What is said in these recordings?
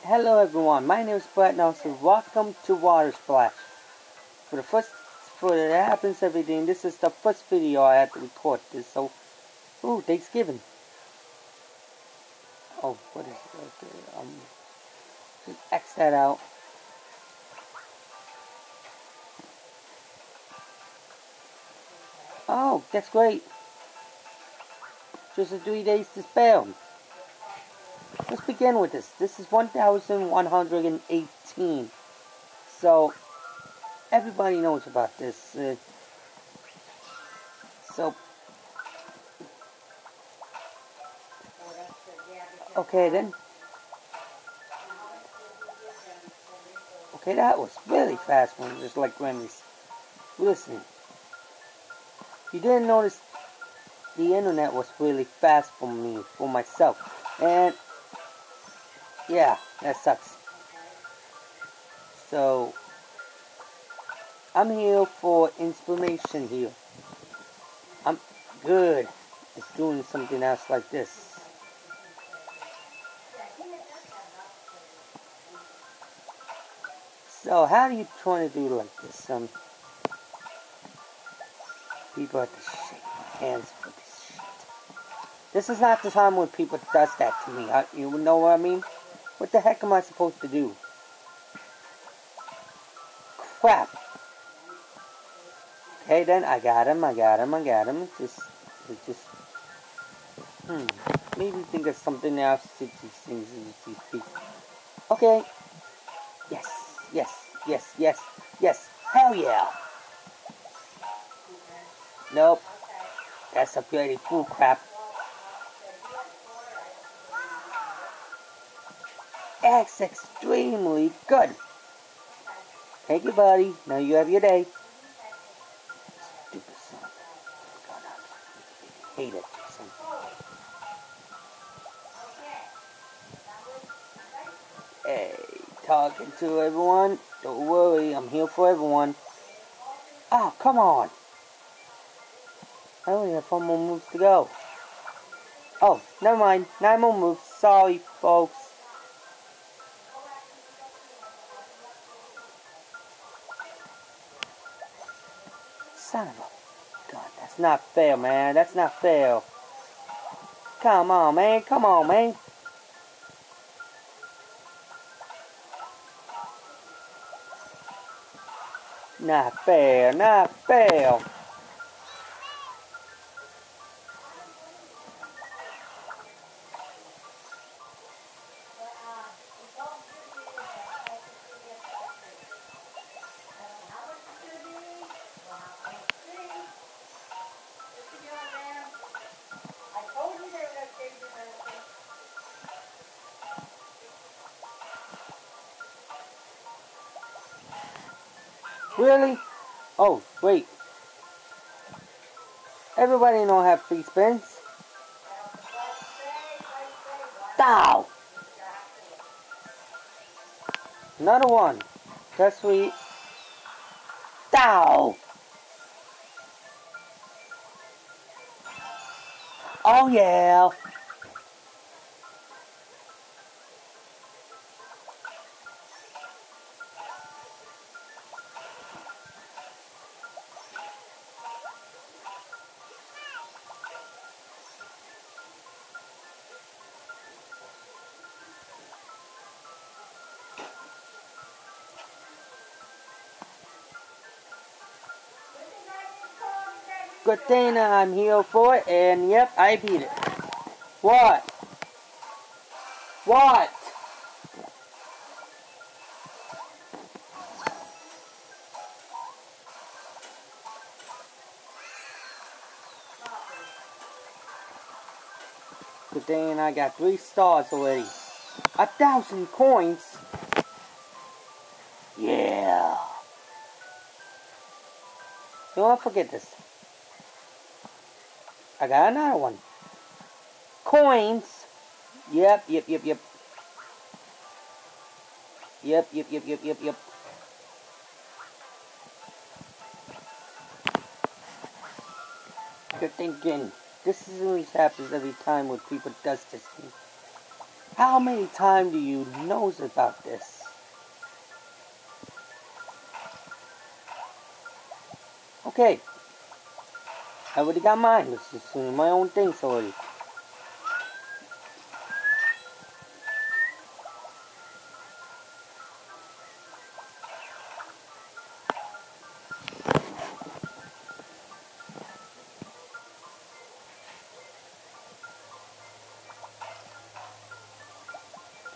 Hello everyone, my name is Brett Nelson. Welcome to Water Splash. For that happens every day, and this is the first video I had to record this, so Thanksgiving. Oh, what is it? Okay, just X that out. Oh, that's great. Just 3 days to spare. Let's begin with this. This is 1118. So, everybody knows about this. Okay then. Okay, that was really fast one, just like Grammy's listening. You didn't notice the internet was really fast for me, for myself. And yeah, that sucks. So I'm here for inspiration here. I'm good at doing something else like this. So how do you try to do like this? People have to shake my hands for this shit. This is not the time when people does that to me. You know what I mean? What the heck am I supposed to do? Crap. Okay then, I got him. Maybe think of something else to these things. Okay. Yes. Hell yeah. Nope. That's a pretty fool crap. That's extremely good. Thank you, buddy. Now you have your day. Stupid son. God, I hate it. Son. Hey, talking to everyone. Don't worry, I'm here for everyone. Oh, come on. I only have 4 more moves to go. Oh, never mind. 9 more moves. Sorry, folks. Son of a gun. That's not fair, man. That's not fair. Come on, man. Not fair. Really? Oh, wait. Everybody don't have free spins. Dow! Another one. That's sweet. Dow! Oh yeah! Good thing I'm here for it, and yep, I beat it. What? Good thing I got 3 stars already. 1,000 coins? Yeah. Don't forget this. I got another one. Coins. Yep. You're thinking, this is always happens every time when people does this thing. How many times do you know about this? Okay. I already got mine. This is doing my own things already.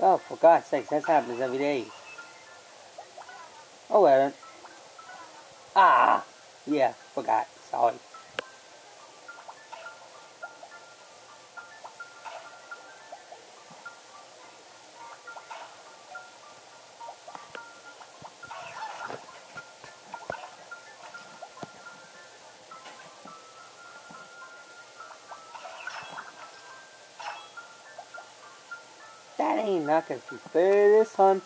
Oh, for God's sakes, that happens every day. Oh, well. Ah! Yeah, forgot. Sorry. That ain't not gonna be fair this time.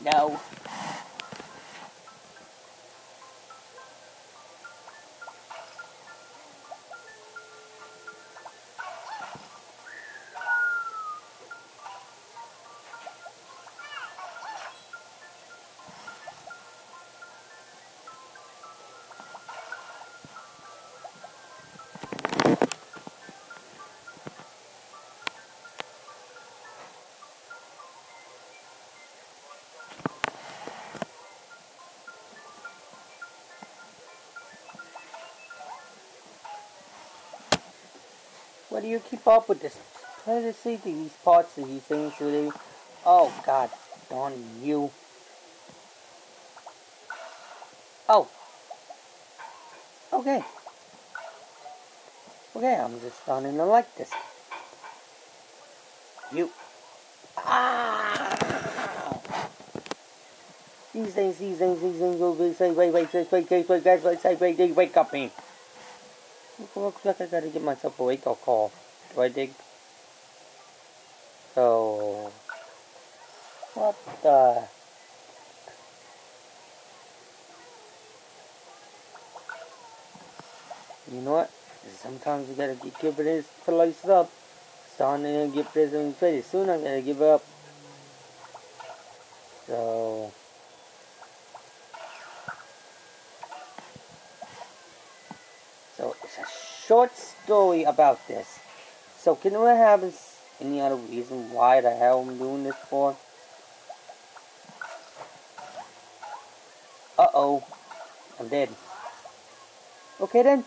No. Why do you keep up with this? Try to see these parts of these things today. Oh, God darn you. Oh. Okay. Okay, I'm just starting to like this. You. Ah! These things, wait, wake up, man. Looks like I gotta give myself a wake-up call. Do I dig? So, what the? You know what? Sometimes we gotta give this to lights up. Starting to get this in pretty soon. I'm gonna give up. So, it's a short story about this. So, can you have any other reason why the hell I'm doing this for? Uh-oh. I'm dead. Okay then.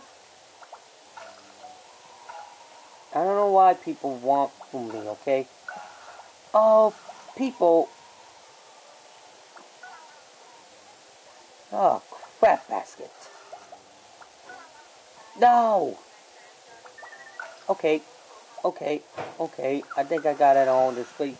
I don't know why people want from me, okay? Oh, people. Oh, crap basket. No! Okay. I think I got it all this week.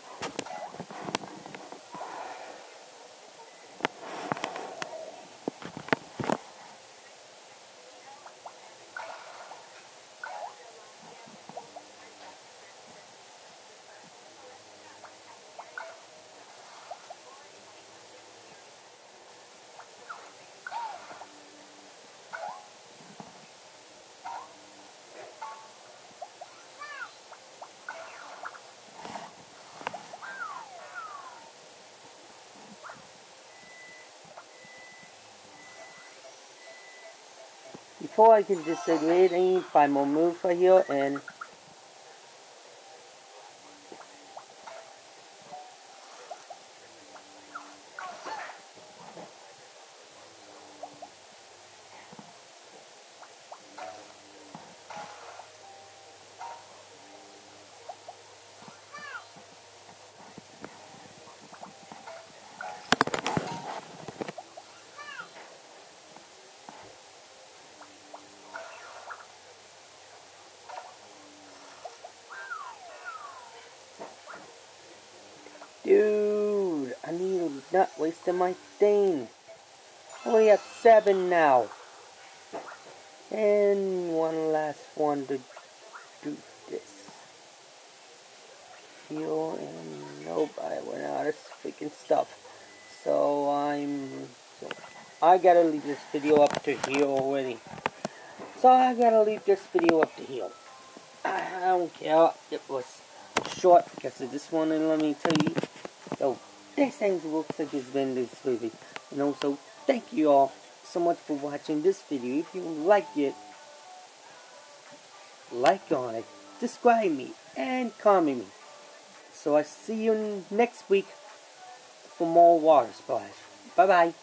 Before I can disagree, I need 5 more moves right here, and dude, I need to not wasting my thing. Only have 7 now. And one last one to do this. Heal, and nope, I went out of freaking stuff. So I gotta leave this video up to here already. So I gotta leave this video up to here. I don't care. It was short because of this one, and let me tell you. So this thing looks like it's been this movie. And also, thank you all so much for watching this video. If you like it, like on it, subscribe me, and comment me. So I see you next week for more water splash. Bye bye.